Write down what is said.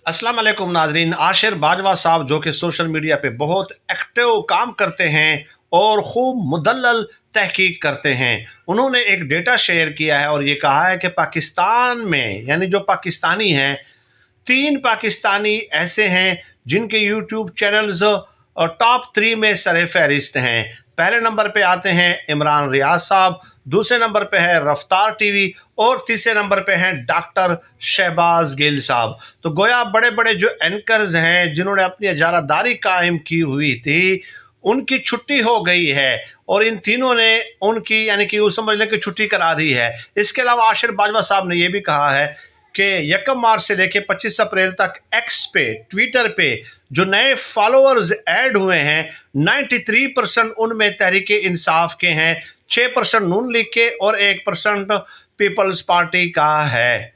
अस्सलाम वालेकुम नाजरीन। आशिर बाजवा साहब जो कि सोशल मीडिया पे बहुत एक्टिव काम करते हैं और खूब मुदल्लल तहकीक करते हैं, उन्होंने एक डेटा शेयर किया है और ये कहा है कि पाकिस्तान में यानी जो पाकिस्तानी हैं, 3 पाकिस्तानी ऐसे हैं जिनके यूट्यूब चैनल्स और टॉप 3 में सर फहरिस्त हैं। पहले नंबर पे आते हैं इमरान रियाज साहब, दूसरे नंबर पे है रफ्तार टीवी और तीसरे नंबर पे हैं डॉक्टर शहबाज गिल साहब। तो गोया बड़े बड़े जो एंकर्स हैं जिन्होंने अपनी इजारादारी कायम की हुई थी, उनकी छुट्टी हो गई है और इन तीनों ने उनकी यानी कि वो समझ लें कि छुट्टी करा दी है। इसके अलावा आशिर बाजवा साहब ने यह भी कहा है कि 1 मार्च से लेकर 25 अप्रैल तक एक्स पे, ट्विटर पे जो नए फॉलोअर्स ऐड हुए हैं, 93% उनमें तहरीक इंसाफ के हैं, 6% नून लीग के और 1% पीपल्स पार्टी का है।